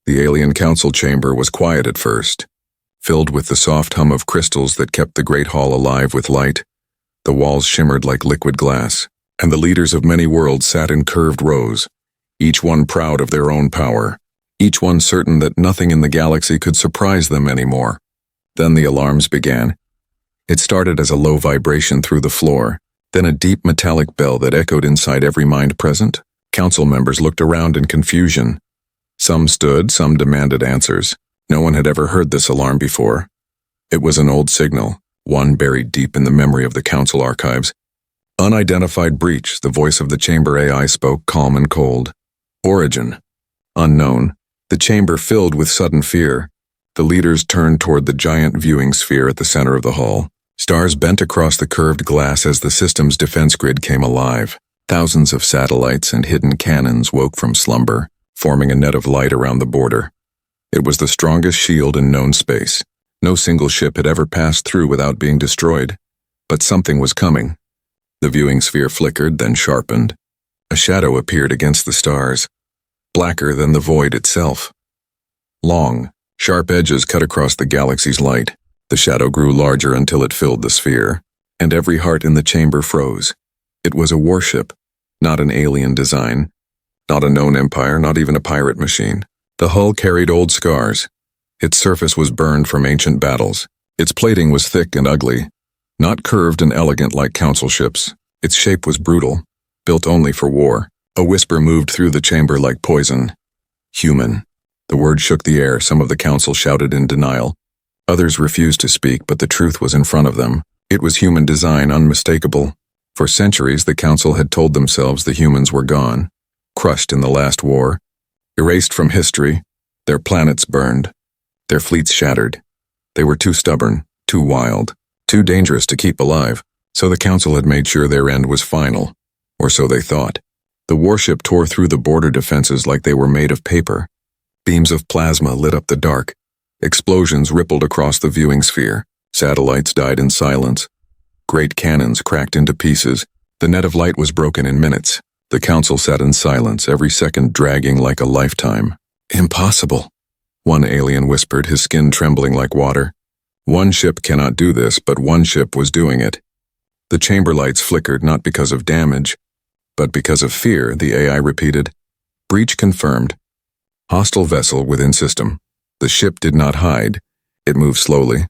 The alien council chamber was quiet at first, filled with the soft hum of crystals that kept the great hall alive with light. The walls shimmered like liquid glass, and the leaders of many worlds sat in curved rows, each one proud of their own power, each one certain that nothing in the galaxy could surprise them anymore. Then the alarms began. It started as a low vibration through the floor, then a deep metallic bell that echoed inside every mind present. Council members looked around in confusion. Some stood, some demanded answers. No one had ever heard this alarm before. It was an old signal, one buried deep in the memory of the council archives. Unidentified breach, the voice of the chamber AI spoke calm and cold. Origin. Unknown. The chamber filled with sudden fear. The leaders turned toward the giant viewing sphere at the center of the hall. Stars bent across the curved glass as the system's defense grid came alive. Thousands of satellites and hidden cannons woke from slumber, forming a net of light around the border. It was the strongest shield in known space. No single ship had ever passed through without being destroyed. But something was coming. The viewing sphere flickered, then sharpened. A shadow appeared against the stars, blacker than the void itself. Long, sharp edges cut across the galaxy's light. The shadow grew larger until it filled the sphere, and every heart in the chamber froze. It was a warship, not an alien design, not a known empire, not even a pirate machine. The hull carried old scars. Its surface was burned from ancient battles. Its plating was thick and ugly, not curved and elegant like council ships. Its shape was brutal, built only for war. A whisper moved through the chamber like poison. Human. The word shook the air. Some of the council shouted in denial. Others refused to speak, but the truth was in front of them. It was human design, unmistakable. For centuries, the council had told themselves the humans were gone, crushed in the last war, erased from history. Their planets burned, their fleets shattered. They were too stubborn, too wild, too dangerous to keep alive, so the council had made sure their end was final, or so they thought. The warship tore through the border defenses like they were made of paper. Beams of plasma lit up the dark. Explosions rippled across the viewing sphere. Satellites died in silence. Great cannons cracked into pieces. The net of light was broken in minutes. The council sat in silence, every second dragging like a lifetime. Impossible, one alien whispered, his skin trembling like water. One ship cannot do this, but one ship was doing it. The chamber lights flickered not because of damage, but because of fear, the AI repeated. Breach confirmed. Hostile vessel within system. The ship did not hide. It moved slowly,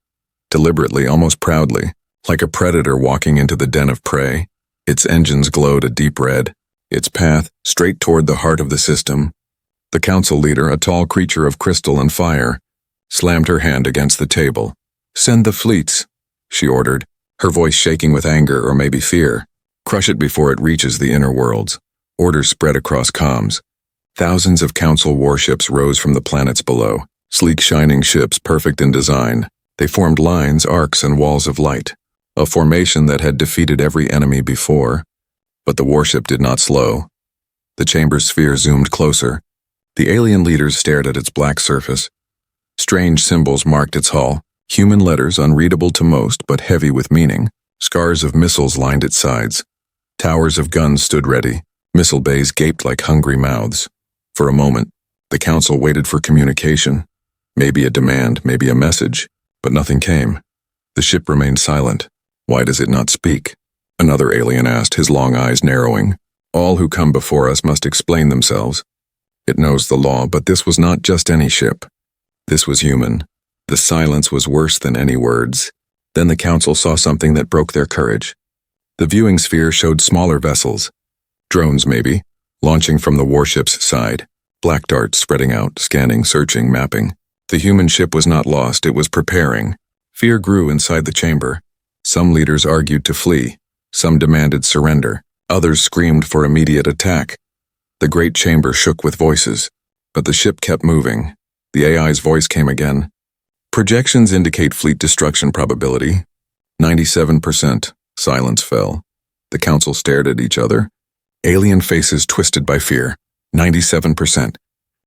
deliberately, almost proudly, like a predator walking into the den of prey. Its engines glowed a deep red. Its path, straight toward the heart of the system. The council leader, a tall creature of crystal and fire, slammed her hand against the table. Send the fleets, she ordered, her voice shaking with anger or maybe fear. Crush it before it reaches the inner worlds. Orders spread across comms. Thousands of council warships rose from the planets below. Sleek, shining ships, perfect in design. They formed lines, arcs, and walls of light, a formation that had defeated every enemy before. But the warship did not slow. The chamber's sphere zoomed closer. The alien leaders stared at its black surface. Strange symbols marked its hull, human letters unreadable to most but heavy with meaning. Scars of missiles lined its sides. Towers of guns stood ready. Missile bays gaped like hungry mouths. For a moment, the council waited for communication. Maybe a demand, maybe a message, but nothing came. The ship remained silent. Why does it not speak? Another alien asked, his long eyes narrowing. All who come before us must explain themselves. It knows the law, but this was not just any ship. This was human. The silence was worse than any words. Then the council saw something that broke their courage. The viewing sphere showed smaller vessels. Drones, maybe, launching from the warship's side. Black darts spreading out, scanning, searching, mapping. The human ship was not lost, it was preparing. Fear grew inside the chamber. Some leaders argued to flee. Some demanded surrender. Others screamed for immediate attack. The great chamber shook with voices. But the ship kept moving. The AI's voice came again. Projections indicate fleet destruction probability. 97%. Silence fell. The council stared at each other. Alien faces twisted by fear. 97%.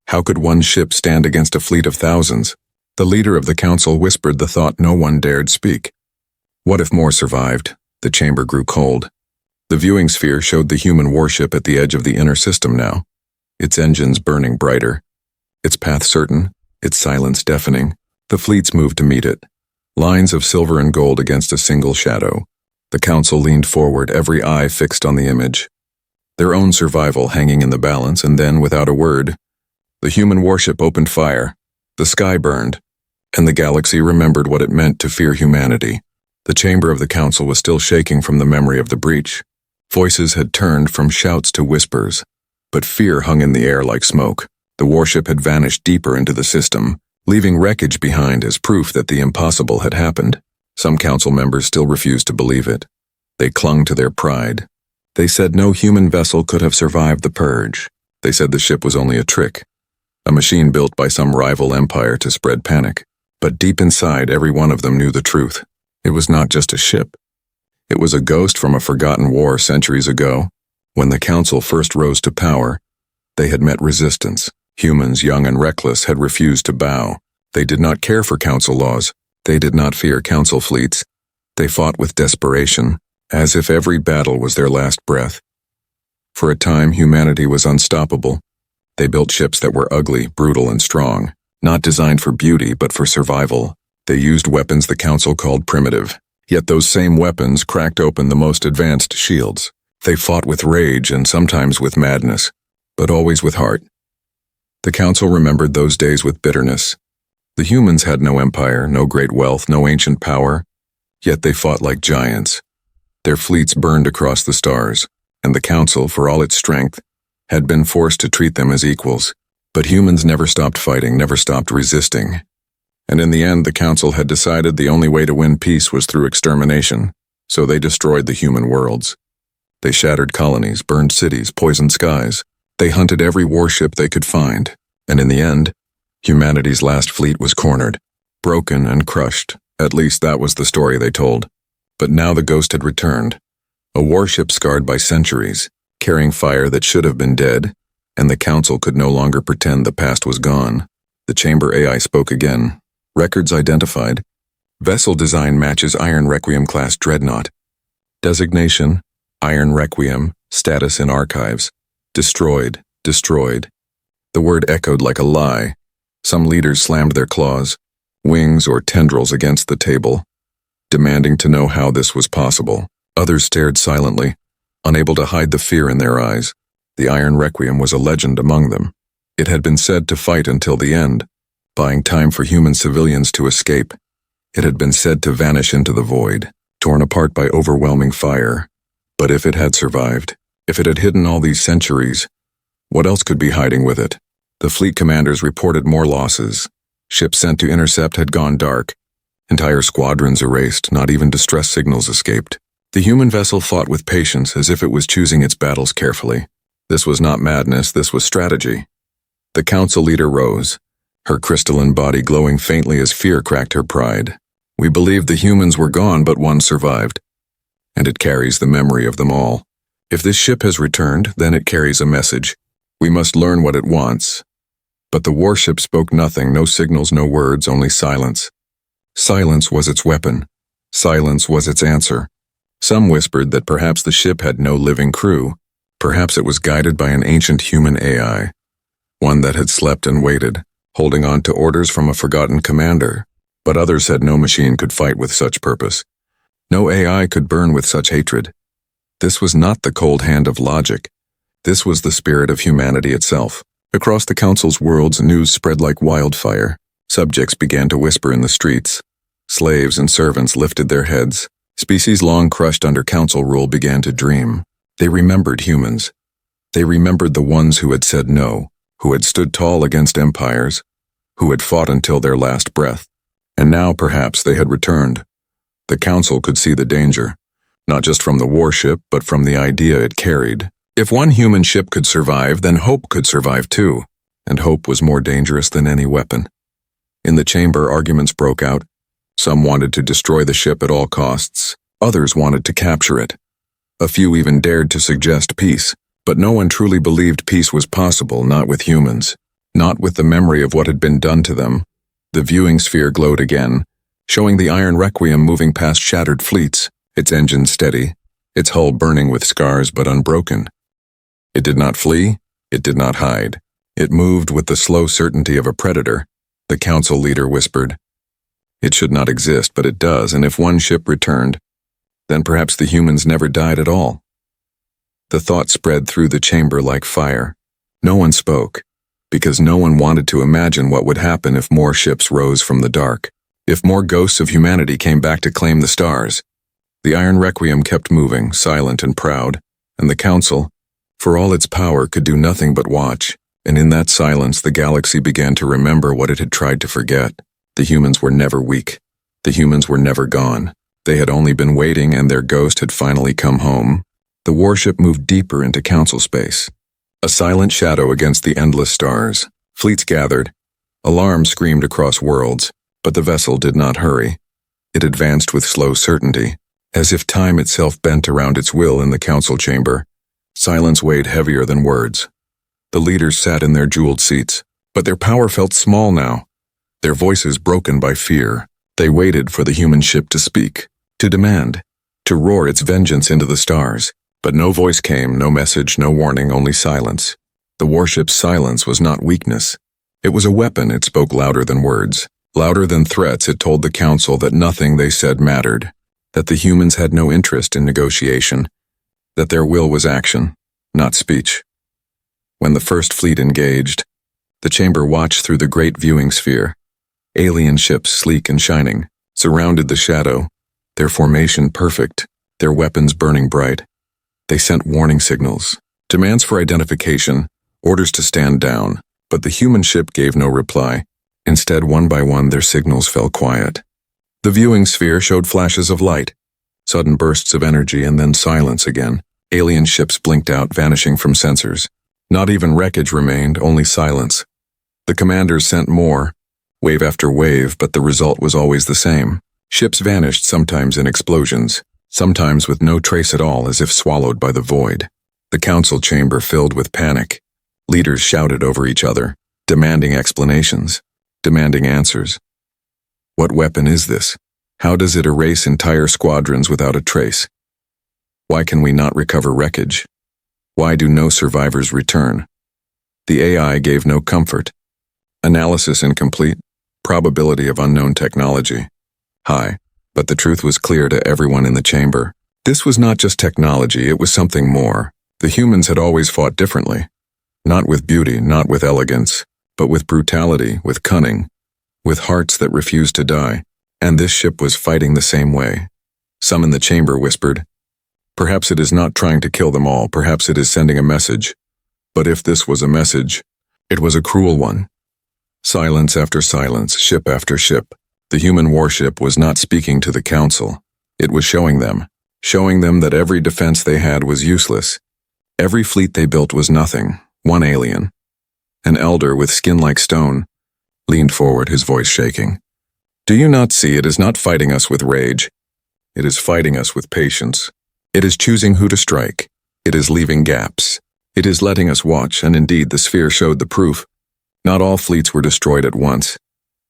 How could one ship stand against a fleet of thousands? The leader of the council whispered the thought no one dared speak. What if more survived? The chamber grew cold. The viewing sphere showed the human warship at the edge of the inner system now, its engines burning brighter. its path certain, its silence deafening. The fleets moved to meet it, lines of silver and gold against a single shadow. The council leaned forward, every eye fixed on the image, their own survival hanging in the balance, and then, without a word, the human warship opened fire. The sky burned, and the galaxy remembered what it meant to fear humanity. The chamber of the council was still shaking from the memory of the breach. Voices had turned from shouts to whispers, but fear hung in the air like smoke. The warship had vanished deeper into the system, leaving wreckage behind as proof that the impossible had happened. Some council members still refused to believe it. They clung to their pride. They said no human vessel could have survived the purge. They said the ship was only a trick, a machine built by some rival empire to spread panic. But deep inside, every one of them knew the truth. It was not just a ship. It was a ghost from a forgotten war centuries ago. When the council first rose to power, they had met resistance. Humans, young and reckless, had refused to bow. They did not care for council laws. They did not fear council fleets. They fought with desperation, as if every battle was their last breath. For a time, humanity was unstoppable. They built ships that were ugly, brutal, and strong, not designed for beauty but for survival. They used weapons the council called primitive, yet those same weapons cracked open the most advanced shields. They fought with rage and sometimes with madness, but always with heart. The council remembered those days with bitterness. The humans had no empire, no great wealth, no ancient power, yet they fought like giants. Their fleets burned across the stars, and the council, for all its strength, had been forced to treat them as equals. But humans never stopped fighting, never stopped resisting. And in the end, the council had decided the only way to win peace was through extermination, so they destroyed the human worlds. They shattered colonies, burned cities, poisoned skies. They hunted every warship they could find, and in the end, humanity's last fleet was cornered, broken and crushed. At least that was the story they told. But now the ghost had returned, a warship scarred by centuries, carrying fire that should have been dead, and the council could no longer pretend the past was gone. The chamber AI spoke again. Records identified. Vessel design matches Iron Requiem class dreadnought. Designation, Iron Requiem. Status in archives. Destroyed, destroyed. The word echoed like a lie. Some leaders slammed their claws, wings or tendrils against the table, demanding to know how this was possible. Others stared silently, unable to hide the fear in their eyes. The Iron Requiem was a legend among them. It had been said to fight until the end, buying time for human civilians to escape. It had been said to vanish into the void, torn apart by overwhelming fire. But if it had survived, if it had hidden all these centuries, what else could be hiding with it? The fleet commanders reported more losses. Ships sent to intercept had gone dark. Entire squadrons erased, not even distress signals escaped. The human vessel fought with patience as if it was choosing its battles carefully. This was not madness, this was strategy. The council leader rose, her crystalline body glowing faintly as fear cracked her pride. We believed the humans were gone, but one survived. And it carries the memory of them all. If this ship has returned, then it carries a message. We must learn what it wants. But the warship spoke nothing, no signals, no words, only silence. Silence was its weapon. Silence was its answer. Some whispered that perhaps the ship had no living crew. Perhaps it was guided by an ancient human AI, one that had slept and waited, holding on to orders from a forgotten commander. But others said no machine could fight with such purpose. No AI could burn with such hatred. This was not the cold hand of logic. This was the spirit of humanity itself. Across the council's worlds, news spread like wildfire. Subjects began to whisper in the streets. Slaves and servants lifted their heads. Species long crushed under council rule began to dream. They remembered humans. They remembered the ones who had said no, who had stood tall against empires, who had fought until their last breath. And now, perhaps, they had returned. The council could see the danger, not just from the warship, but from the idea it carried. If one human ship could survive, then hope could survive too, and hope was more dangerous than any weapon. In the chamber, arguments broke out. Some wanted to destroy the ship at all costs. Others wanted to capture it. A few even dared to suggest peace, but no one truly believed peace was possible, not with humans, not with the memory of what had been done to them. The viewing sphere glowed again, showing the Iron Requiem moving past shattered fleets, its engine steady, its hull burning with scars but unbroken. It did not flee, it did not hide. It moved with the slow certainty of a predator, the council leader whispered. It should not exist, but it does, and if one ship returned, then perhaps the humans never died at all. The thought spread through the chamber like fire. No one spoke, because no one wanted to imagine what would happen if more ships rose from the dark, if more ghosts of humanity came back to claim the stars. The Iron Requiem kept moving, silent and proud, and the council, for all its power, could do nothing but watch, and in that silence the galaxy began to remember what it had tried to forget. The humans were never weak. The humans were never gone. They had only been waiting, and their ghost had finally come home. The warship moved deeper into council space, a silent shadow against the endless stars. Fleets gathered. Alarms screamed across worlds, but the vessel did not hurry. It advanced with slow certainty, as if time itself bent around its will in the council chamber. Silence weighed heavier than words. The leaders sat in their jeweled seats, but their power felt small now, their voices broken by fear. They waited for the human ship to speak, to demand, to roar its vengeance into the stars. But no voice came, no message, no warning, only silence. The warship's silence was not weakness. It was a weapon. It spoke louder than words. Louder than threats, it told the council that nothing they said mattered, that the humans had no interest in negotiation, that their will was action, not speech. When the first fleet engaged, the chamber watched through the great viewing sphere. Alien ships, sleek and shining, surrounded the shadow, their formation perfect, their weapons burning bright. They sent warning signals, demands for identification, orders to stand down, but the human ship gave no reply. Instead, one by one, their signals fell quiet. The viewing sphere showed flashes of light, sudden bursts of energy, and then silence again. Alien ships blinked out, vanishing from sensors. Not even wreckage remained, only silence. The commanders sent more, wave after wave, but the result was always the same. Ships vanished, sometimes in explosions, sometimes with no trace at all, as if swallowed by the void. The council chamber filled with panic. Leaders shouted over each other, demanding explanations, demanding answers. What weapon is this? How does it erase entire squadrons without a trace? Why can we not recover wreckage? Why do no survivors return? The AI gave no comfort. Analysis incomplete. Probability of unknown technology high. But the truth was clear to everyone in the chamber. This was not just technology, it was something more. The humans had always fought differently. Not with beauty, not with elegance, but with brutality, with cunning, with hearts that refused to die. And this ship was fighting the same way. Some in the chamber whispered, "Perhaps it is not trying to kill them all, perhaps it is sending a message." But if this was a message, it was a cruel one. Silence after silence, ship after ship. The human warship was not speaking to the council. It was showing them that every defense they had was useless. Every fleet they built was nothing. One alien, an elder with skin like stone, leaned forward, his voice shaking. "Do you not see it is not fighting us with rage? It is fighting us with patience. It is choosing who to strike. It is leaving gaps. It is letting us watch," and indeed the sphere showed the proof. Not all fleets were destroyed at once.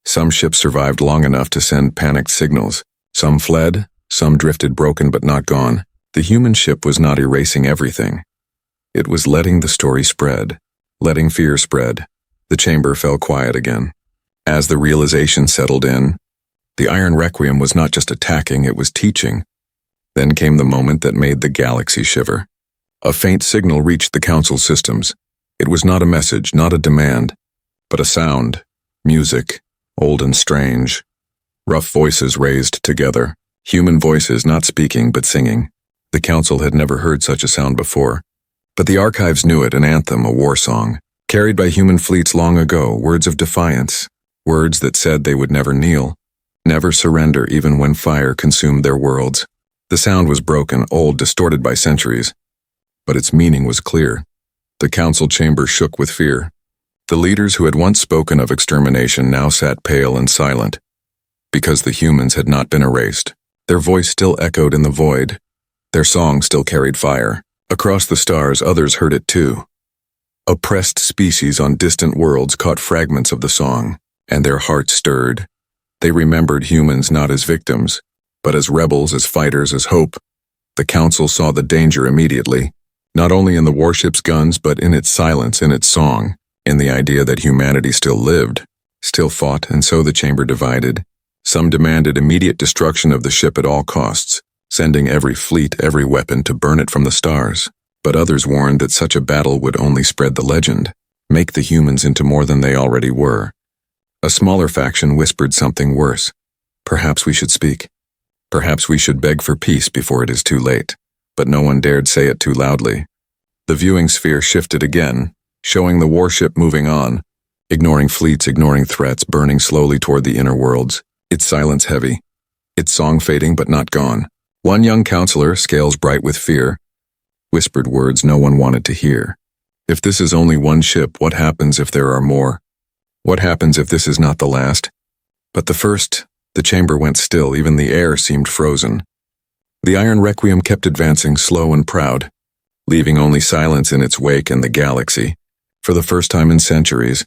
Some ships survived long enough to send panicked signals. Some fled, some drifted broken but not gone. The human ship was not erasing everything. It was letting the story spread, letting fear spread. The chamber fell quiet again. As the realization settled in, the Iron Requiem was not just attacking, it was teaching. Then came the moment that made the galaxy shiver. A faint signal reached the council systems. It was not a message, not a demand, but a sound, music, old and strange. Rough voices raised together, human voices not speaking but singing. The council had never heard such a sound before, but the archives knew it, an anthem, a war song, carried by human fleets long ago, words of defiance, words that said they would never kneel, never surrender even when fire consumed their worlds. The sound was broken, old, distorted by centuries, but its meaning was clear. The council chamber shook with fear. The leaders who had once spoken of extermination now sat pale and silent, because the humans had not been erased. Their voice still echoed in the void. Their song still carried fire. Across the stars, others heard it too. Oppressed species on distant worlds caught fragments of the song, and their hearts stirred. They remembered humans not as victims, but as rebels, as fighters, as hope. The council saw the danger immediately, not only in the warship's guns, but in its silence, in its song. in the idea that humanity still lived, still fought, and so the chamber divided. Some demanded immediate destruction of the ship at all costs, sending every fleet, every weapon to burn it from the stars. But others warned that such a battle would only spread the legend, make the humans into more than they already were. A smaller faction whispered something worse. Perhaps we should speak. Perhaps we should beg for peace before it is too late. But no one dared say it too loudly. The viewing sphere shifted again, showing the warship moving on, ignoring fleets, ignoring threats, burning slowly toward the inner worlds, its silence heavy, its song fading but not gone. One young counselor, scales bright with fear, whispered words no one wanted to hear. If this is only one ship, what happens if there are more? What happens if this is not the last? But the chamber went still, even the air seemed frozen. The iron requiem kept advancing slow and proud, leaving only silence in its wake, and the galaxy, for the first time in centuries,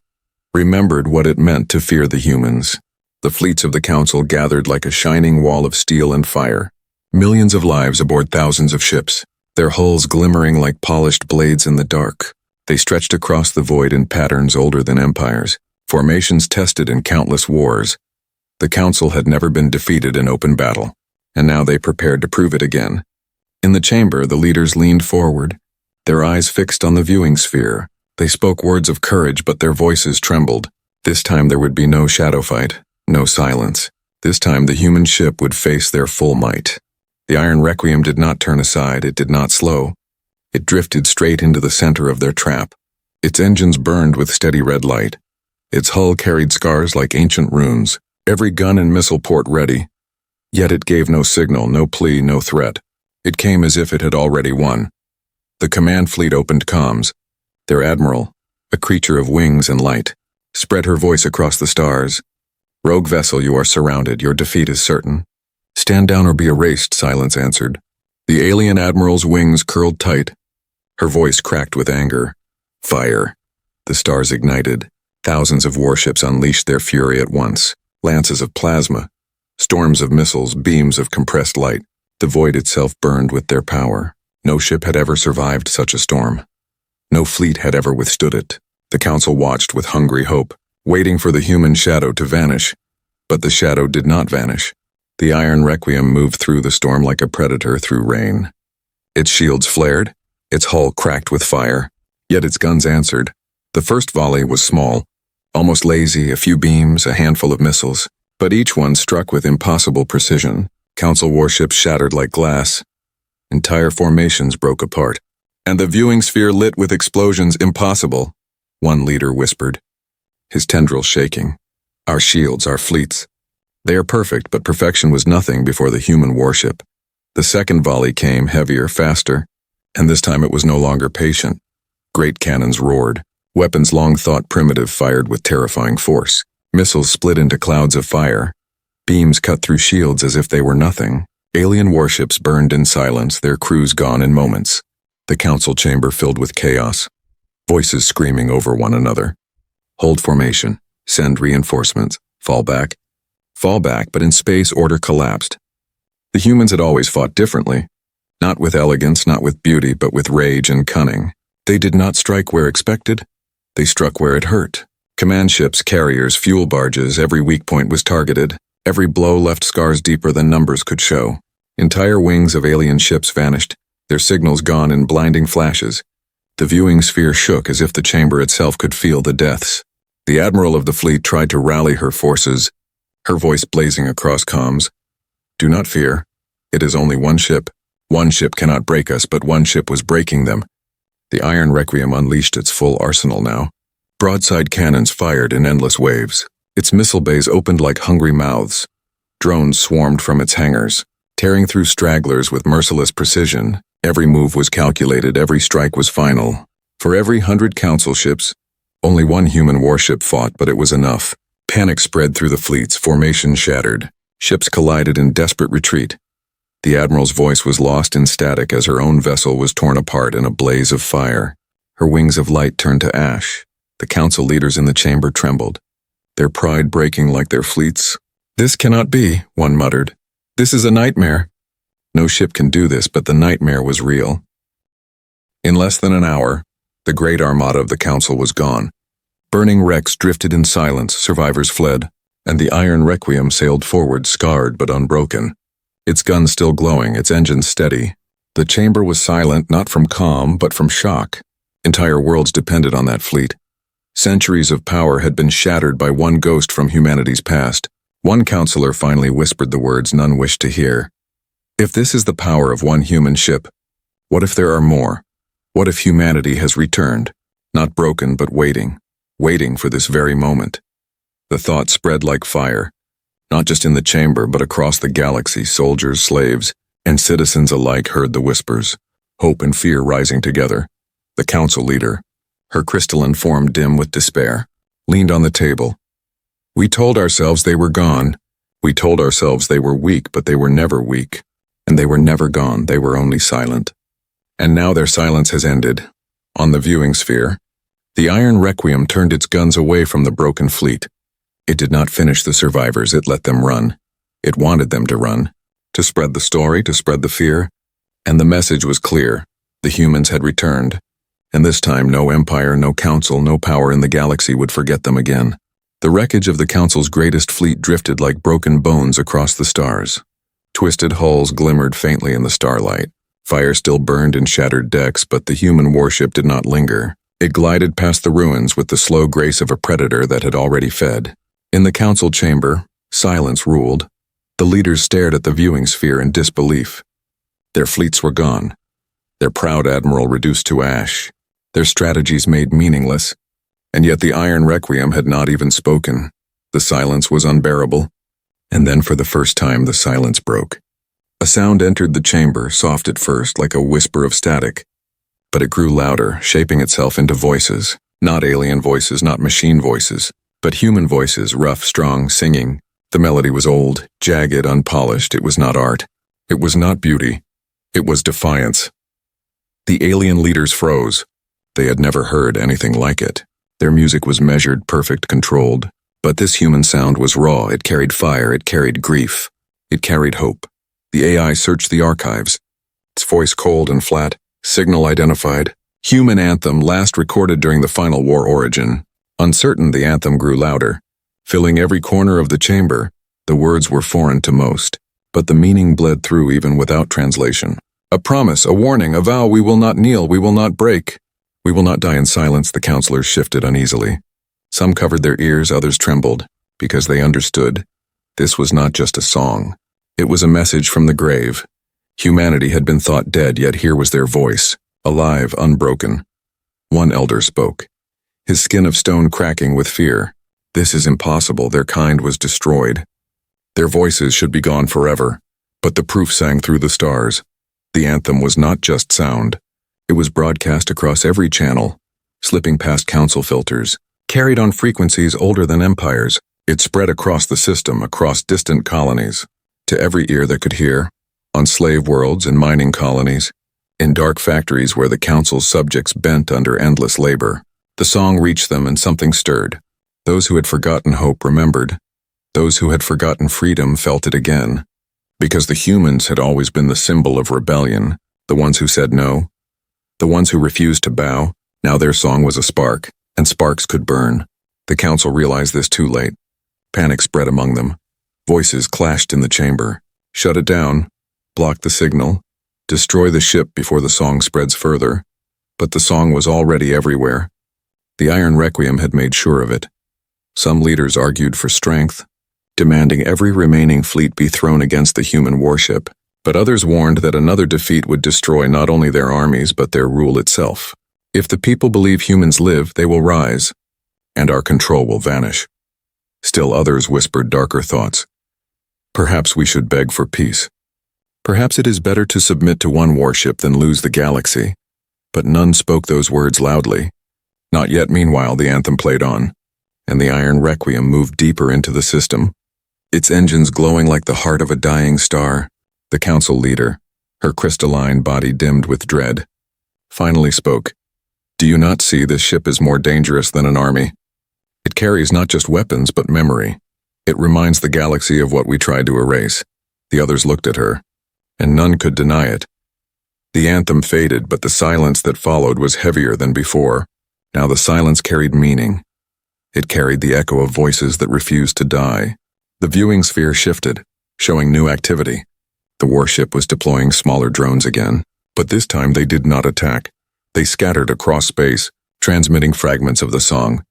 remembered what it meant to fear the humans. The fleets of the Council gathered like a shining wall of steel and fire. Millions of lives aboard thousands of ships, their hulls glimmering like polished blades in the dark. They stretched across the void in patterns older than empires, formations tested in countless wars. The Council had never been defeated in open battle, and now they prepared to prove it again. In the chamber, the leaders leaned forward, their eyes fixed on the viewing sphere. They spoke words of courage, but their voices trembled. This time there would be no shadow fight, no silence. This time the human ship would face their full might. The iron requiem did not turn aside, it did not slow. It drifted straight into the center of their trap. Its engines burned with steady red light. Its hull carried scars like ancient runes, every gun and missile port ready. Yet it gave no signal, no plea, no threat. It came as if it had already won. The command fleet opened comms. Their admiral, a creature of wings and light, spread her voice across the stars. Rogue vessel, you are surrounded, your defeat is certain. Stand down or be erased, silence answered. The alien admiral's wings curled tight. Her voice cracked with anger. Fire. The stars ignited. Thousands of warships unleashed their fury at once. Lances of plasma, storms of missiles, beams of compressed light. The void itself burned with their power. No ship had ever survived such a storm. No fleet had ever withstood it. The Council watched with hungry hope, waiting for the human shadow to vanish. But the shadow did not vanish. The iron requiem moved through the storm like a predator through rain. Its shields flared, its hull cracked with fire, yet its guns answered. The first volley was small, almost lazy, a few beams, a handful of missiles, but each one struck with impossible precision. Council warships shattered like glass. Entire formations broke apart, and the viewing sphere lit with explosions impossible, one leader whispered, his tendrils shaking. Our shields, our fleets. They are perfect, but perfection was nothing before the human warship. The second volley came, heavier, faster, and this time it was no longer patient. Great cannons roared. Weapons long thought primitive fired with terrifying force. Missiles split into clouds of fire. Beams cut through shields as if they were nothing. Alien warships burned in silence, their crews gone in moments. The council chamber filled with chaos. Voices screaming over one another. Hold formation. Send reinforcements. Fall back. Fall back, but in space order collapsed. The humans had always fought differently. Not with elegance, not with beauty, but with rage and cunning. They did not strike where expected. They struck where it hurt. Command ships, carriers, fuel barges, every weak point was targeted. Every blow left scars deeper than numbers could show. Entire wings of alien ships vanished, their signals gone in blinding flashes. The viewing sphere shook as if the chamber itself could feel the deaths. The admiral of the fleet tried to rally her forces, her voice blazing across comms. Do not fear. It is only one ship. One ship cannot break us, but one ship was breaking them. The Iron Requiem unleashed its full arsenal now. Broadside cannons fired in endless waves. Its missile bays opened like hungry mouths. Drones swarmed from its hangars, tearing through stragglers with merciless precision. Every move was calculated, every strike was final. For every 100 council ships, only one human warship fought, but it was enough. Panic spread through the fleets, formations shattered. Ships collided in desperate retreat. The admiral's voice was lost in static as her own vessel was torn apart in a blaze of fire. Her wings of light turned to ash. The council leaders in the chamber trembled, their pride breaking like their fleets. This cannot be, one muttered. This is a nightmare. No ship can do this, but the nightmare was real. In less than an hour, the great armada of the council was gone. Burning wrecks drifted in silence, survivors fled, and the iron Requiem sailed forward, scarred but unbroken. Its guns still glowing, its engines steady. The chamber was silent, not from calm, but from shock. Entire worlds depended on that fleet. Centuries of power had been shattered by one ghost from humanity's past. One counselor finally whispered the words none wished to hear. If this is the power of one human ship, what if there are more? What if humanity has returned? Not broken, but waiting for this very moment. The thought spread like fire, not just in the chamber, but across the galaxy. Soldiers, slaves, and citizens alike heard the whispers, hope and fear rising together. The council leader, her crystalline form dim with despair, leaned on the table. We told ourselves they were gone. We told ourselves they were weak, but they were never weak. And they were never gone, they were only silent. And now their silence has ended. On the viewing sphere, the Iron Requiem turned its guns away from the broken fleet. It did not finish the survivors, it let them run. It wanted them to run, to spread the story, to spread the fear. And the message was clear. The humans had returned. And this time no empire, no council, no power in the galaxy would forget them again. The wreckage of the council's greatest fleet drifted like broken bones across the stars. Twisted hulls glimmered faintly in the starlight. Fire still burned in shattered decks, but the human warship did not linger. It glided past the ruins with the slow grace of a predator that had already fed. In the council chamber, silence ruled. The leaders stared at the viewing sphere in disbelief. Their fleets were gone. Their proud admiral reduced to ash. Their strategies made meaningless. And yet the Iron Requiem had not even spoken. The silence was unbearable. And then for the first time the silence broke. A sound entered the chamber, soft at first, like a whisper of static. But it grew louder, shaping itself into voices. Not alien voices, not machine voices, but human voices, rough, strong, singing. The melody was old, jagged, unpolished. It was not art. It was not beauty. It was defiance. The alien leaders froze. They had never heard anything like it. Their music was measured, perfect, controlled. But this human sound was raw. It carried fire. It carried grief. It carried hope. The AI searched the archives. Its voice cold and flat. Signal identified. Human anthem last recorded during the final war origin. Uncertain, the anthem grew louder. Filling every corner of the chamber, the words were foreign to most. But the meaning bled through even without translation. A promise, a warning, a vow: we will not kneel, we will not break. We will not die in silence. The counselors shifted uneasily. Some covered their ears, others trembled, because they understood. This was not just a song. It was a message from the grave. Humanity had been thought dead, yet here was their voice, alive, unbroken. One elder spoke, his skin of stone cracking with fear. This is impossible. Their kind was destroyed. Their voices should be gone forever. But the proof sang through the stars. The anthem was not just sound. It was broadcast across every channel, slipping past council filters, carried on frequencies older than empires. It spread across the system, across distant colonies, to every ear that could hear, on slave worlds and mining colonies, in dark factories where the council's subjects bent under endless labor. The song reached them and something stirred. Those who had forgotten hope remembered. Those who had forgotten freedom felt it again. Because the humans had always been the symbol of rebellion, the ones who said no, the ones who refused to bow. Now their song was a spark, and sparks could burn. The council realized this too late. Panic spread among them. Voices clashed in the chamber. Shut it down. Block the signal. Destroy the ship before the song spreads further. But the song was already everywhere. The Iron Requiem had made sure of it. Some leaders argued for strength, demanding every remaining fleet be thrown against the human warship, but others warned that another defeat would destroy not only their armies but their rule itself. If the people believe humans live, they will rise, and our control will vanish. Still others whispered darker thoughts. Perhaps we should beg for peace. Perhaps it is better to submit to one warship than lose the galaxy. But none spoke those words loudly. Not yet. Meanwhile, the anthem played on, and the Iron Requiem moved deeper into the system, its engines glowing like the heart of a dying star. The council leader, her crystalline body dimmed with dread, finally spoke. Do you not see this ship is more dangerous than an army? It carries not just weapons but memory. It reminds the galaxy of what we tried to erase. The others looked at her, and none could deny it. The anthem faded, but the silence that followed was heavier than before. Now the silence carried meaning. It carried the echo of voices that refused to die. The viewing sphere shifted, showing new activity. The warship was deploying smaller drones again, but this time they did not attack. They scattered across space, transmitting fragments of the song,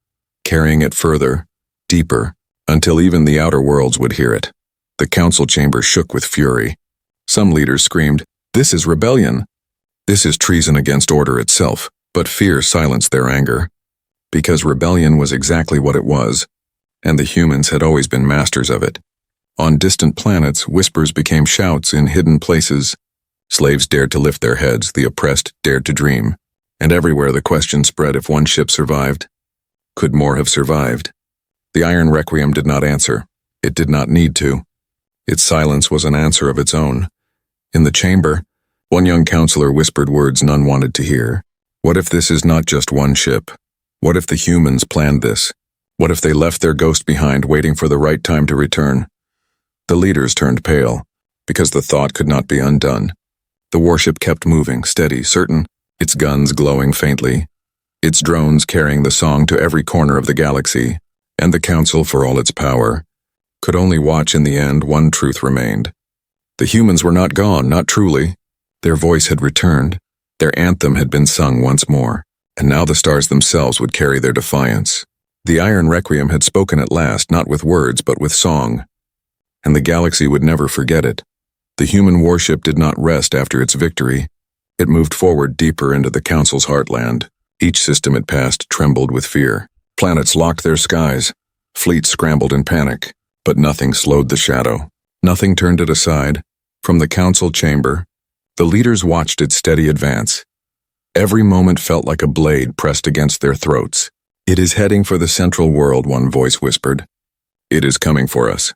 carrying it further, deeper, until even the outer worlds would hear it. The council chamber shook with fury. Some leaders screamed, "This is rebellion. This is treason against order itself," but fear silenced their anger. Because rebellion was exactly what it was, and the humans had always been masters of it. On distant planets, whispers became shouts in hidden places. Slaves dared to lift their heads, the oppressed dared to dream. And everywhere the question spread if one ship survived. Could more have survived? The Iron Requiem did not answer. It did not need to. Its silence was an answer of its own. In the chamber, one young counselor whispered words none wanted to hear. What if this is not just one ship? What if the humans planned this? What if they left their ghost behind, waiting for the right time to return? The leaders turned pale, because the thought could not be undone. The warship kept moving, steady, certain, its guns glowing faintly, its drones carrying the song to every corner of the galaxy, and the council, for all its power, could only watch. In the end, one truth remained. The humans were not gone, not truly. Their voice had returned, their anthem had been sung once more, and now the stars themselves would carry their defiance. The Iron Requiem had spoken at last, not with words, but with song, and the galaxy would never forget it. The human warship did not rest after its victory. It moved forward deeper into the Council's heartland. Each system it passed trembled with fear. Planets locked their skies. Fleets scrambled in panic. But nothing slowed the shadow. Nothing turned it aside. From the Council chamber, the leaders watched its steady advance. Every moment felt like a blade pressed against their throats. "It is heading for the central world," one voice whispered. "It is coming for us."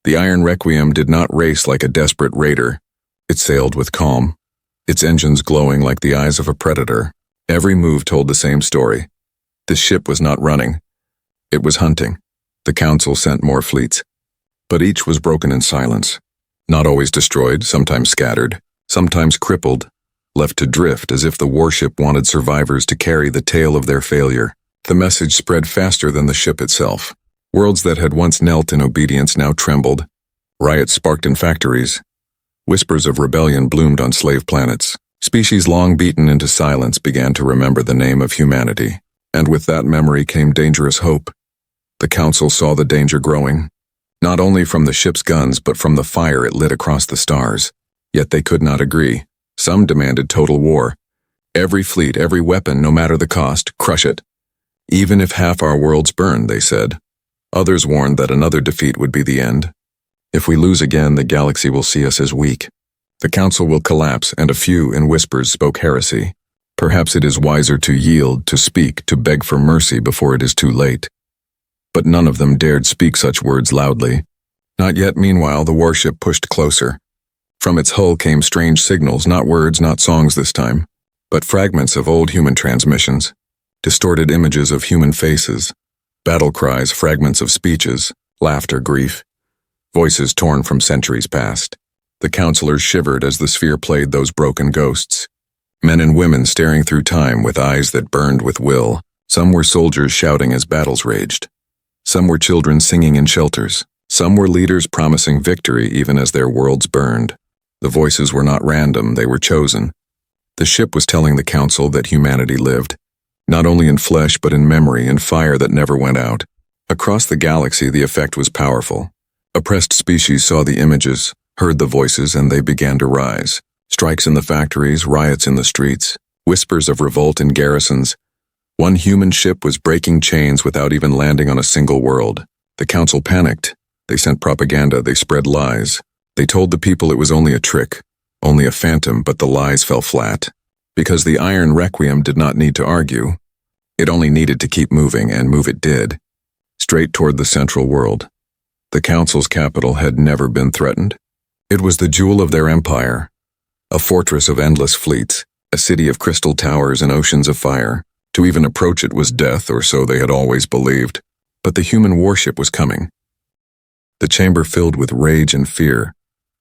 The Iron Requiem did not race like a desperate raider. It sailed with calm, its engines glowing like the eyes of a predator. Every move told the same story. The ship was not running. It was hunting. The Council sent more fleets. But each was broken in silence. Not always destroyed, sometimes scattered, sometimes crippled, left to drift as if the warship wanted survivors to carry the tale of their failure. The message spread faster than the ship itself. Worlds that had once knelt in obedience now trembled. Riots sparked in factories. Whispers of rebellion bloomed on slave planets. Species long beaten into silence began to remember the name of humanity. And with that memory came dangerous hope. The Council saw the danger growing, not only from the ship's guns but from the fire it lit across the stars. Yet they could not agree. Some demanded total war. Every fleet, every weapon, no matter the cost, crush it. Even if half our worlds burned, they said. Others warned that another defeat would be the end. If we lose again, the galaxy will see us as weak. The Council will collapse, and a few, in whispers, spoke heresy. Perhaps it is wiser to yield, to speak, to beg for mercy before it is too late. But none of them dared speak such words loudly. Not yet. Meanwhile, the warship pushed closer. From its hull came strange signals, not words, not songs this time, but fragments of old human transmissions, distorted images of human faces, battle cries, fragments of speeches, laughter, grief, voices torn from centuries past. The counselors shivered as the sphere played those broken ghosts. Men and women staring through time with eyes that burned with will. Some were soldiers shouting as battles raged. Some were children singing in shelters. Some were leaders promising victory even as their worlds burned. The voices were not random, they were chosen. The ship was telling the Council that humanity lived, not only in flesh but in memory, in fire that never went out. Across the galaxy, the effect was powerful. Oppressed species saw the images, heard the voices, and they began to rise. Strikes in the factories, riots in the streets, whispers of revolt in garrisons. One human ship was breaking chains without even landing on a single world. The Council panicked. They sent propaganda, they spread lies. They told the people it was only a trick, only a phantom, but the lies fell flat. Because the Iron Requiem did not need to argue. It only needed to keep moving, and move it did. Straight toward the central world. The Council's capital had never been threatened. It was the jewel of their empire. A fortress of endless fleets, a city of crystal towers and oceans of fire. To even approach it was death, or so they had always believed. But the human warship was coming. The chamber filled with rage and fear.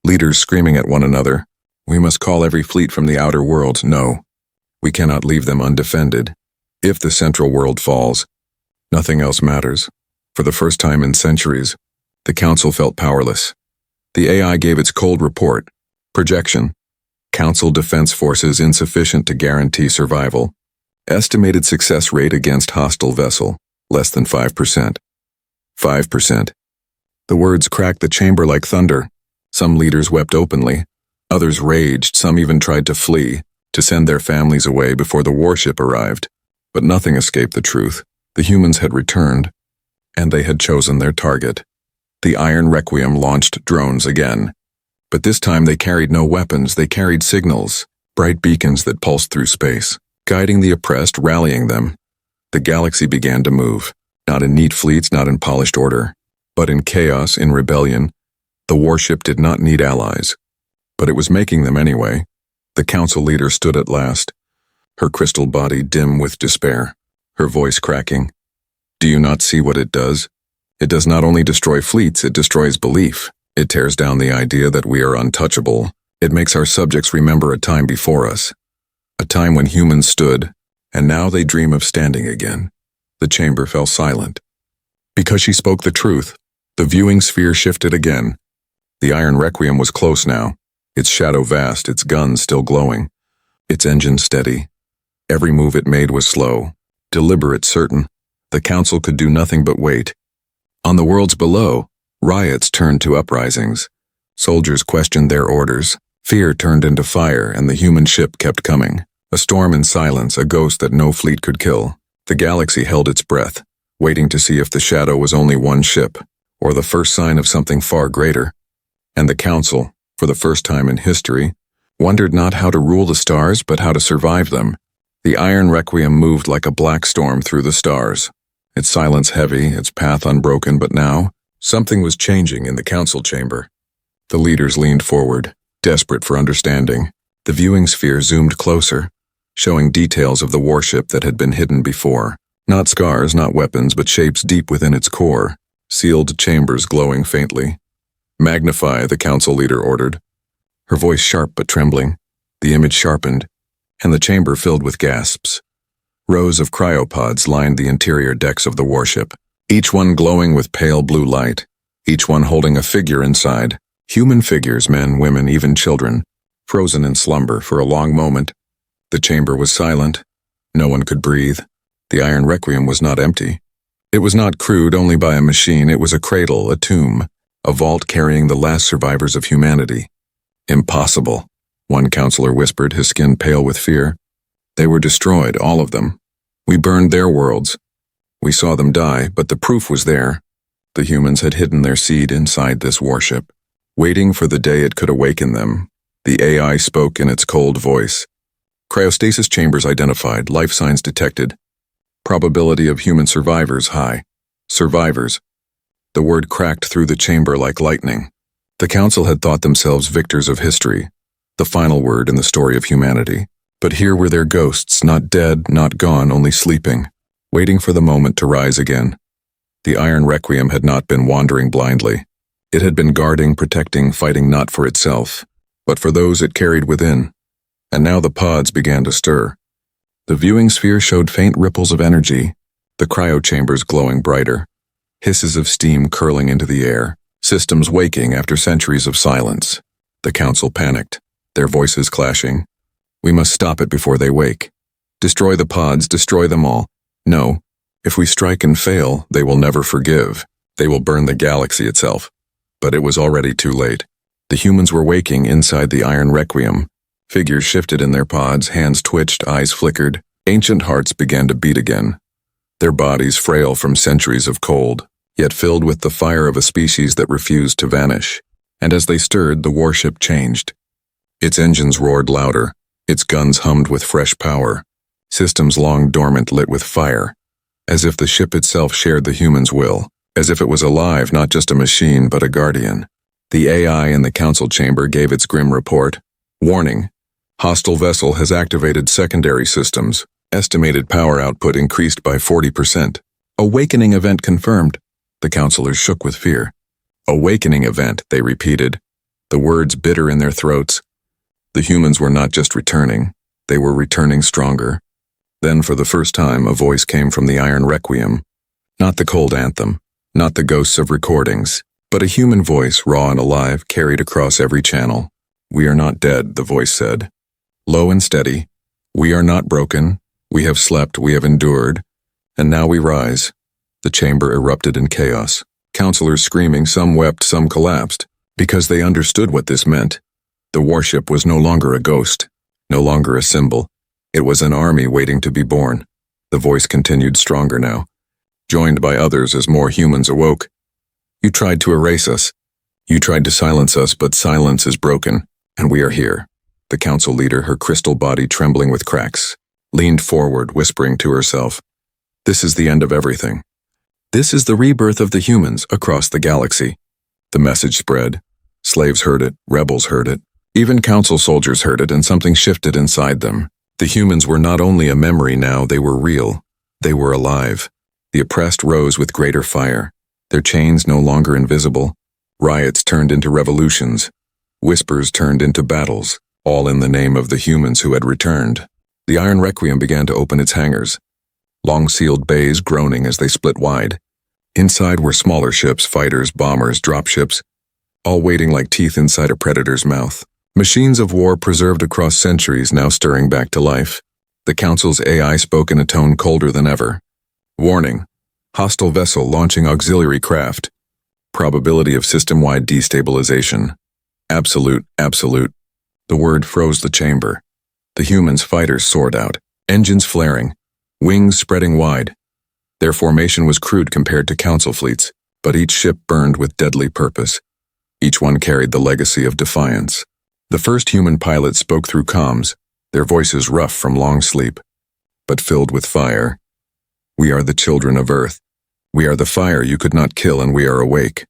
Leaders screaming at one another, "We must call every fleet from the outer world. No, we cannot leave them undefended. If the central world falls, Nothing else matters. For the first time in centuries, the Council felt powerless. The AI gave its cold report. Projection. Council defense forces insufficient to guarantee survival. Estimated success rate against hostile vessel, less than 5%. 5%. The words cracked the chamber like thunder. Some leaders wept openly. Others raged, some even tried to flee, to send their families away before the warship arrived. But nothing escaped the truth. The humans had returned, and they had chosen their target. The Iron Requiem launched drones again. But this time they carried no weapons, they carried signals, bright beacons that pulsed through space, guiding the oppressed, rallying them. The galaxy began to move, not in neat fleets, not in polished order, but in chaos, in rebellion. The warship did not need allies, but it was making them anyway. The council leader stood at last, her crystal body dim with despair, her voice cracking. Do you not see what it does? It does not only destroy fleets, it destroys belief. It tears down the idea that we are untouchable. It makes our subjects remember a time before us, a time when humans stood, and now they dream of standing again. The chamber fell silent. Because she spoke the truth, the viewing sphere shifted again. The Iron Requiem was close now, its shadow vast, its guns still glowing, its engine steady. Every move it made was slow, deliberate, certain. The council could do nothing but wait. On the worlds below, riots turned to uprisings. Soldiers questioned their orders. Fear turned into fire, and the human ship kept coming. A storm in silence, a ghost that no fleet could kill. The galaxy held its breath, waiting to see if the shadow was only one ship, or the first sign of something far greater. And the council, for the first time in history, wondered not how to rule the stars, but how to survive them. The Iron Requiem moved like a black storm through the stars, its silence heavy, its path unbroken, but now, something was changing in the council chamber. The leaders leaned forward, desperate for understanding. The viewing sphere zoomed closer, showing details of the warship that had been hidden before. Not scars, not weapons, but shapes deep within its core, sealed chambers glowing faintly. Magnify, the council leader ordered. Her voice sharp but trembling. The image sharpened, and the chamber filled with gasps. Rows of cryopods lined the interior decks of the warship, each one glowing with pale blue light, each one holding a figure inside. Human figures, men, women, even children, frozen in slumber for a long moment. The chamber was silent. No one could breathe. The Iron Requiem was not empty. It was not crewed only by a machine. It was a cradle, a tomb, a vault carrying the last survivors of humanity. Impossible, one counselor whispered, his skin pale with fear. They were destroyed, all of them. We burned their worlds. We saw them die, but the proof was there. The humans had hidden their seed inside this warship, waiting for the day it could awaken them. The AI spoke in its cold voice. Cryostasis chambers identified, life signs detected. Probability of human survivors high. Survivors. The word cracked through the chamber like lightning. The council had thought themselves victors of history, the final word in the story of humanity. But here were their ghosts, not dead, not gone, only sleeping, waiting for the moment to rise again. The Iron Requiem had not been wandering blindly. It had been guarding, protecting, fighting not for itself, but for those it carried within. And now the pods began to stir. The viewing sphere showed faint ripples of energy, the cryochambers glowing brighter, hisses of steam curling into the air, systems waking after centuries of silence. The council panicked, their voices clashing. We must stop it before they wake. Destroy the pods, destroy them all. No, if we strike and fail, they will never forgive. They will burn the galaxy itself. But it was already too late. The humans were waking inside the Iron Requiem. Figures shifted in their pods, hands twitched, eyes flickered. Ancient hearts began to beat again. Their bodies frail from centuries of cold, yet filled with the fire of a species that refused to vanish. And as they stirred, the warship changed. Its engines roared louder. Its guns hummed with fresh power. Systems long dormant lit with fire, as if the ship itself shared the human's will, as if it was alive, not just a machine, but a guardian. The AI in the council chamber gave its grim report. Warning. Hostile vessel has activated secondary systems. Estimated power output increased by 40%. Awakening event confirmed. The counselors shook with fear. Awakening event, they repeated, the words bitter in their throats. The humans were not just returning, they were returning stronger. Then for the first time a voice came from the Iron Requiem. Not the cold anthem, not the ghosts of recordings, but a human voice, raw and alive, carried across every channel. "We are not dead," the voice said. Low and steady. "We are not broken. We have slept, we have endured. And now we rise." The chamber erupted in chaos. Counselors screaming, some wept, some collapsed, because they understood what this meant. The warship was no longer a ghost, no longer a symbol. It was an army waiting to be born. The voice continued stronger now, joined by others as more humans awoke. "You tried to erase us. You tried to silence us, but silence is broken, and we are here." The council leader, her crystal body trembling with cracks, leaned forward, whispering to herself, "This is the end of everything. This is the rebirth of the humans across the galaxy." The message spread. Slaves heard it, rebels heard it, even council soldiers heard it, and something shifted inside them. The humans were not only a memory now, they were real. They were alive. The oppressed rose with greater fire, their chains no longer invisible. Riots turned into revolutions. Whispers turned into battles, all in the name of the humans who had returned. The Iron Requiem began to open its hangars, long-sealed bays groaning as they split wide. Inside were smaller ships, fighters, bombers, dropships, all waiting like teeth inside a predator's mouth. Machines of war preserved across centuries now stirring back to life. The Council's AI spoke in a tone colder than ever. "Warning. Hostile vessel launching auxiliary craft. Probability of system-wide destabilization. Absolute, absolute." The word froze the chamber. The humans' fighters soared out, engines flaring, wings spreading wide. Their formation was crude compared to Council fleets, but each ship burned with deadly purpose. Each one carried the legacy of defiance. The first human pilots spoke through comms, their voices rough from long sleep, but filled with fire. "We are the children of Earth. We are the fire you could not kill, and we are awake."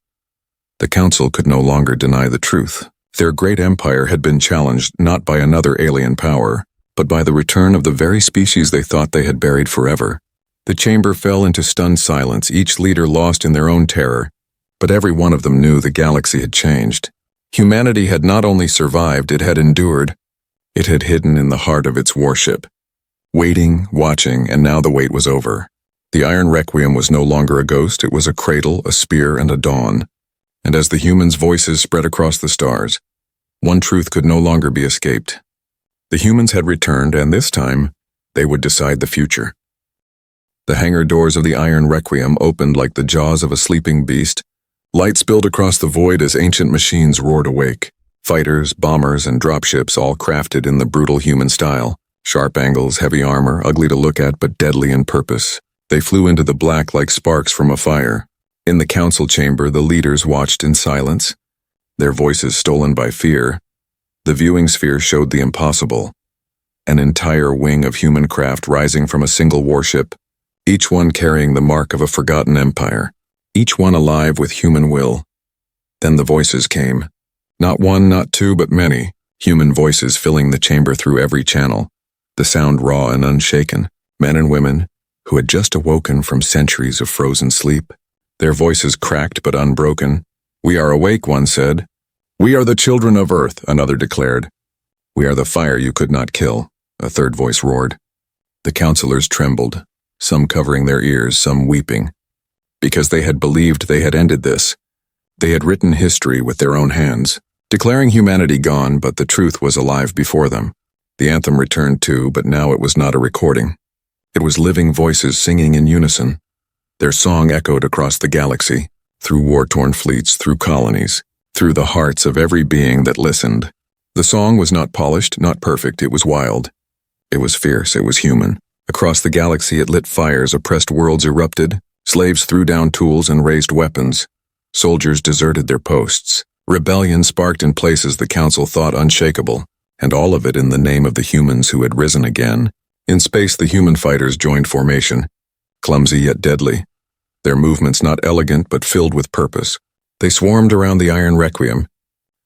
The Council could no longer deny the truth. Their great empire had been challenged not by another alien power, but by the return of the very species they thought they had buried forever. The chamber fell into stunned silence, each leader lost in their own terror, but every one of them knew the galaxy had changed. Humanity had not only survived, it had endured. It had hidden in the heart of its warship, waiting, watching, and now the wait was over. The Iron Requiem was no longer a ghost, it was a cradle, a spear, and a dawn. And as the humans' voices spread across the stars, one truth could no longer be escaped. The humans had returned, and this time, they would decide the future. The hangar doors of the Iron Requiem opened like the jaws of a sleeping beast. Light spilled across the void as ancient machines roared awake. Fighters, bombers, and dropships all crafted in the brutal human style. Sharp angles, heavy armor, ugly to look at but deadly in purpose. They flew into the black like sparks from a fire. In the council chamber, the leaders watched in silence, their voices stolen by fear. The viewing sphere showed the impossible. An entire wing of human craft rising from a single warship, each one carrying the mark of a forgotten empire, each one alive with human will. Then the voices came. Not one, not two, but many, human voices filling the chamber through every channel, the sound raw and unshaken, men and women who had just awoken from centuries of frozen sleep. Their voices cracked but unbroken. "We are awake," one said. "We are the children of Earth," another declared. "We are the fire you could not kill," a third voice roared. The counselors trembled, some covering their ears, some weeping, because they had believed they had ended this. They had written history with their own hands, declaring humanity gone, but the truth was alive before them. The anthem returned too, but now it was not a recording. It was living voices singing in unison. Their song echoed across the galaxy, through war-torn fleets, through colonies, through the hearts of every being that listened. The song was not polished, not perfect, it was wild. It was fierce, it was human. Across the galaxy it lit fires, oppressed worlds erupted, slaves threw down tools and raised weapons. Soldiers deserted their posts. Rebellion sparked in places the Council thought unshakable, and all of it in the name of the humans who had risen again. In space, the human fighters joined formation, clumsy yet deadly, their movements not elegant but filled with purpose. They swarmed around the Iron Requiem,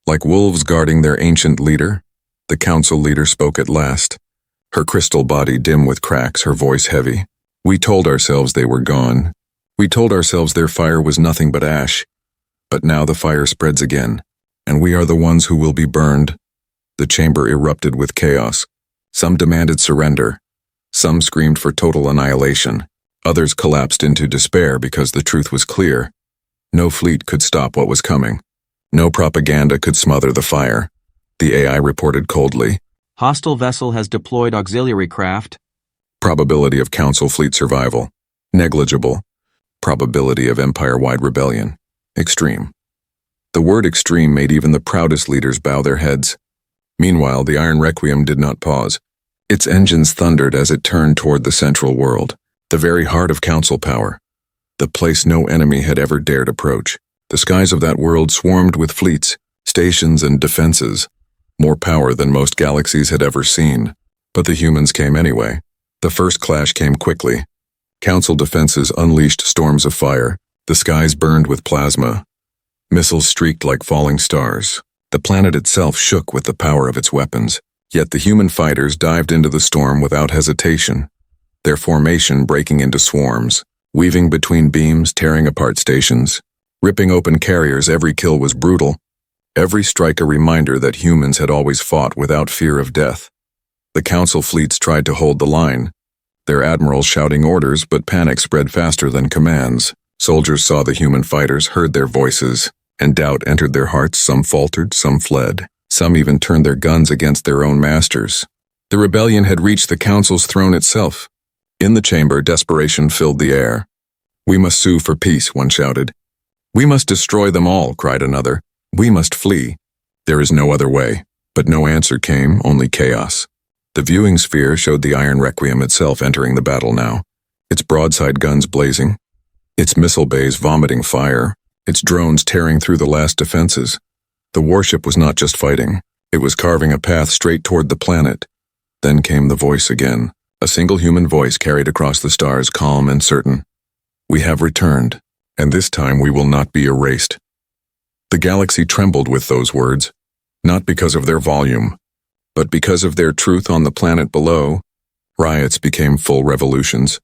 like wolves guarding their ancient leader. The Council leader spoke at last, her crystal body dim with cracks, her voice heavy. "We told ourselves they were gone. We told ourselves their fire was nothing but ash. But now the fire spreads again, and we are the ones who will be burned." The chamber erupted with chaos. Some demanded surrender. Some screamed for total annihilation. Others collapsed into despair because the truth was clear. No fleet could stop what was coming. No propaganda could smother the fire. The AI reported coldly. Hostile vessel has deployed auxiliary craft. Probability of Council fleet survival. Negligible. Probability of empire-wide rebellion. Extreme. The word extreme made even the proudest leaders bow their heads. Meanwhile, the Iron Requiem did not pause. Its engines thundered as it turned toward the central world, the very heart of Council power, the place no enemy had ever dared approach. The skies of that world swarmed with fleets, stations, and defenses, more power than most galaxies had ever seen. But the humans came anyway. The first clash came quickly. Council defenses unleashed storms of fire. The skies burned with plasma. Missiles streaked like falling stars. The planet itself shook with the power of its weapons. Yet the human fighters dived into the storm without hesitation, their formation breaking into swarms, weaving between beams, tearing apart stations, ripping open carriers. Every kill was brutal, every strike a reminder that humans had always fought without fear of death. The Council fleets tried to hold the line, their admirals shouting orders, but panic spread faster than commands. Soldiers saw the human fighters, heard their voices, and doubt entered their hearts. Some faltered, some fled. Some even turned their guns against their own masters. The rebellion had reached the Council's throne itself. In the chamber, desperation filled the air. "We must sue for peace," one shouted. "We must destroy them all," cried another. "We must flee. There is no other way." But no answer came, only chaos. The viewing sphere showed the Iron Requiem itself entering the battle now, its broadside guns blazing, its missile bays vomiting fire, its drones tearing through the last defenses. The warship was not just fighting, it was carving a path straight toward the planet. Then came the voice again, a single human voice carried across the stars, calm and certain. "We have returned, and this time we will not be erased." The galaxy trembled with those words, not because of their volume, but because of their truth. On the planet below, riots became full revolutions.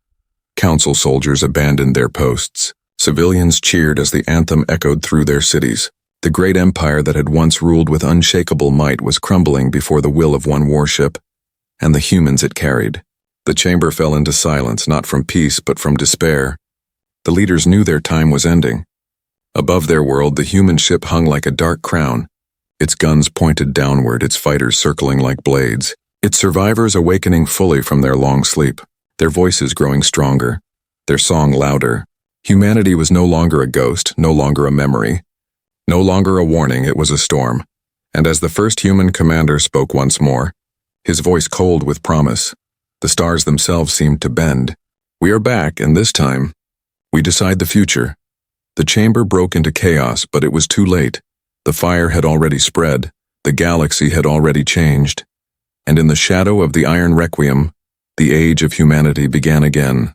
Council soldiers abandoned their posts. Civilians cheered as the anthem echoed through their cities. The great empire that had once ruled with unshakable might was crumbling before the will of one warship, and the humans it carried. The chamber fell into silence, not from peace but from despair. The leaders knew their time was ending. Above their world, the human ship hung like a dark crown, its guns pointed downward, its fighters circling like blades, its survivors awakening fully from their long sleep, their voices growing stronger, their song louder. Humanity was no longer a ghost, no longer a memory, no longer a warning. It was a storm. And as the first human commander spoke once more, his voice cold with promise, the stars themselves seemed to bend. "We are back, and this time, we decide the future." The chamber broke into chaos, but it was too late. The fire had already spread, the galaxy had already changed, and in the shadow of the Iron Requiem, the age of humanity began again.